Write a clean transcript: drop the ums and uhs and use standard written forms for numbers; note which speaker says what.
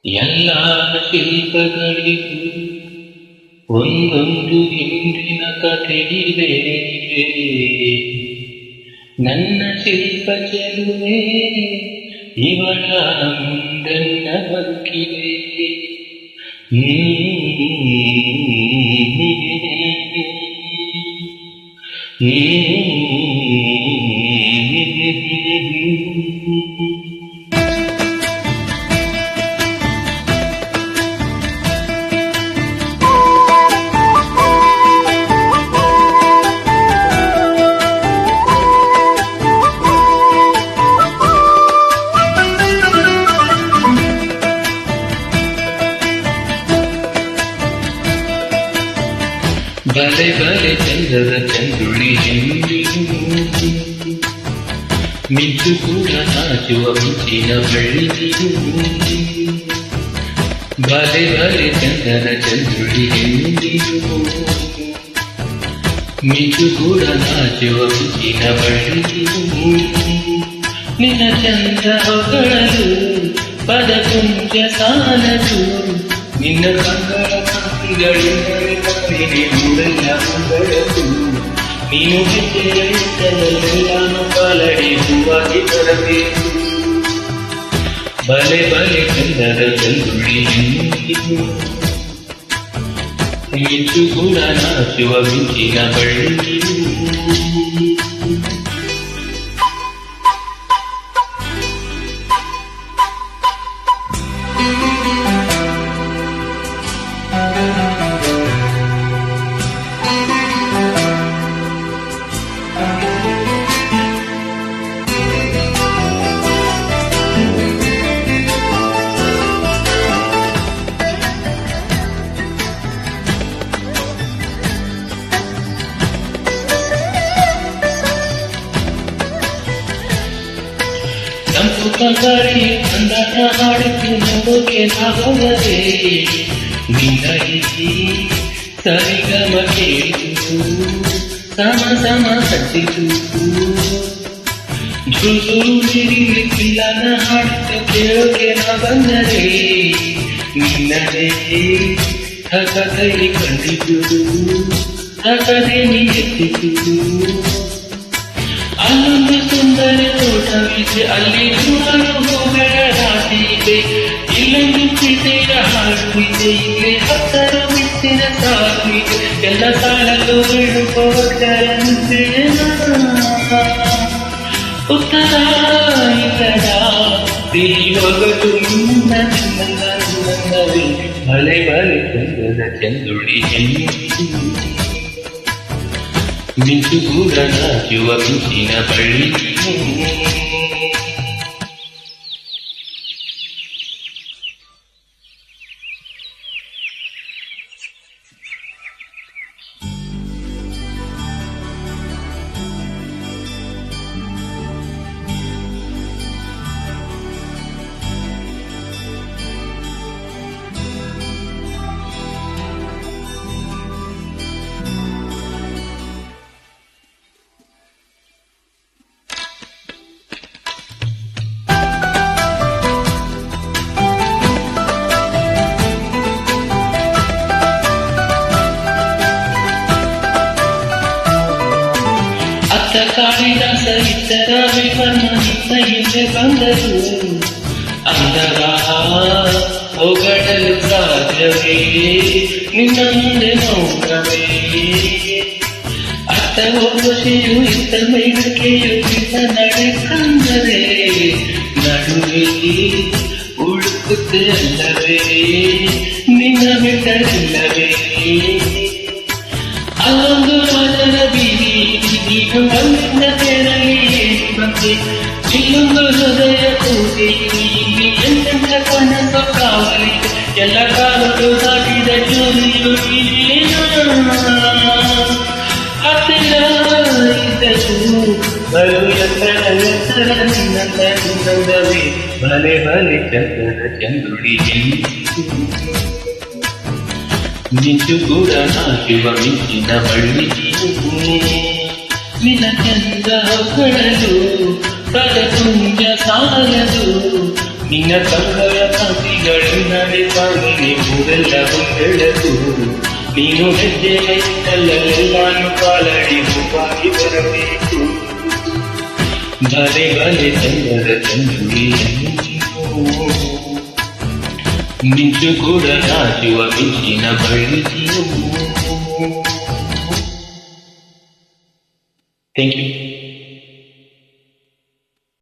Speaker 1: ಎಲ್ಲ ಶಿಲ್ಪಗಳಿಗೂ ಒಂದೊಂದು ಹಿಂದಿನ ಕಥೆಯಿದೆ. ನನ್ನ ಶಿಲ್ಪ ಚೆಲುವೆ ಇವಳ ಮುಂದೆನ್ನ ಬದುಕಿದೆ. ಬಲೆ ಬಲೆ ಚಂದದ ಚಂದುಳಿ ಹೆಣ್ಣಿಗೂ ಮಿಂಚು ಕೂಡ ನಾಚುವ ಮಿಂಚಿನ ಬೆಳ್ಳಿಗೂ. ಬಲೆ ಬಲೆ ಚಂದದ ಚಂದುಳಿ ಹೆಣ್ಣಿಗೂ ಮಿಂಚು ಕೂಡ ನಾಚುವ ಮಿಂಚಿನ ಬೆಳ್ಳಿಗೂ. ನಿನ್ನ ಚಂದ ಹೊಗಳಲು ಪದ ಕುಂಜ ಸಾಲದು. ನಿನ್ನ ಕಂಗಳ ಕಾಂತಿಗಳಿಂದಲೇ ಮೂಡೆಲ್ಲ ಬೆಳಕು. ನೀನು ಹೆಜ್ಜೆಯ ಇಟ್ಟಲೆಲ್ಲಾನು ಕಾಲಡಿ ಹೂವಾಗಿ ಬರಬೇಕು. ಬಲೆ ಬಲೆ ಚಂದದ ಚಂದುಳಿ ಹೆಣ್ಣಿಗೂ ಮಿಂಚು ಕೂಡ ನಾಚುವ ಮಿಂಚಿನ ಬಳ್ಳಿಗೂ. ತಂಪು ಕಂಗಾಳಿ ಅಂದಾಟ ಹಾಡಿತು ನೋಡೋಕೆ ನಾವರೇ. ನಿನ್ನ ಈ ಸರಿಗಮ ಕೇಳಿತು ಸಮ ಸಮ ಹಚ್ಚಿತು. ಜುರುಳಿರಿ ಕಿಲ್ಲನ ಹಾಡಿತು ಕೇಳೋಕೆ ನಾ ಬಂದರೆ. ನಿನ್ನದೇ ಥಕದೈ ಕಂಡಿತು ಥಕದೆ ನೀ ಎತ್ತಿತು. ಅಲ್ಲೊಂದು ಸುಂದರ ತೋಟವಿದೆ, ಅಲ್ಲಿ ನೂರಾರು ಹೂಗಳ ರಾಶಿ ಇದೆ. ಇಲ್ಲೊಂದು ಪ್ರೀತಿಯ ಹಾಡು ಇದೆ, ಇಲ್ಲಿ ಹತ್ತರ ಮಿತ್ತಿನ ಸಾಲು ಇದೆ. ಎಲ್ಲ ಸಾಲಲು ಬಿಡುಕೋಟರ ಉತ್ತರ ಇತರ ಸಿಹಿವಗಲು ನಿನ್ನವೇ. ಬಲೆ ಬಲೆ ಚಂದದ ಚಂದುಳಿ ಹೆಣ್ಣಿಗೂ ಮಿಂಚು ಕೂಡ ನಾಚುವ ಮಿಂಚಿನ ಬಳ್ಳಿಗೂ. ಕಾಳಿದಾಸ ಇತರ ವಿವರ್ಣ ನಿನ್ನ ಹಿಂದೆ ಬಂದರು. ಅಂದರ ಹೊಗಳಲು ಸಾಧ್ಯವೇ ನಿನ್ನ ಮುಂದೆ ಮೌನವೇ. ಅತ್ತ ಹೋಗುಷೆಯು ಇತ್ತ ಮೇಲಕ್ಕೆಯು ಇತ್ತ ನಡೆ ಕಂದರೆ. ನಡುವೆ ಉಳುಕುತ್ತೆ ಅಲ್ಲವೇ ನಿನ್ನ ಬಿಟ್ಟರಿಲ್ಲವೇ. ಅಲ್ಲೊಂದು ರಾಜನ ಬೀದಿ ನೀನು ಅಲ್ಲಿಂದ ತೆರಳಿ ಬಂದೆ. ಇಲ್ಲೊಂದು ಹೃದಯ ಕೂಗಿ ಇಲ್ಲಿ ಎಂತೆಂಥ ಕನಸು ಕಾವಲಿ. ಎಲ್ಲ ಕಾಲಗಳು ದಾಟಿದ ಜೋಲಿಯು ಹತ್ತಿರ ಇದ್ದರು ಬಲು ಎತ್ತರ ಎತ್ತರ ನಿನ್ನಂದವೇ. ಬಲೆ ಬಲೆ ಚಂದದ ಚಂದುಳಿ ಹೆಣ್ಣಿಗೂ ಮಿಂಚು ಕೂಡ ನಾಚುವ ಮಿಂಚಿನ ಬಳ್ಳಿಗೂ. ನಿನ್ನ ಚಂದ ಹೊಗಳಲು ಪದ ಕುಂಜ ಸಾಲದು. ನಿನ್ನ ಕಂಗಳ ಕಾಂತಿಗಳ ಗಳಿಂದಲೇ ಸ್ವಾಮಿನಿ ಊರೆಲ್ಲ ಬೆಳಕು ನೀನು ಹೆಜ್ಜೆ ಇಟ್ಟಲ್ಲೆಲ್ಲಾನು ಕಾಲಡಿ ಹೂವಾಗಿ ಬರಬೇಕು ಬಲೆ ಬಲೆ ಚಂದದ ಚಂದ್ರಿಯನ್ನು ಮಿಂಚು ಕೂಡ ನಾಚುವ ಮಿಂಚಿನ ಬಳಿಸಿಯು. Thank you.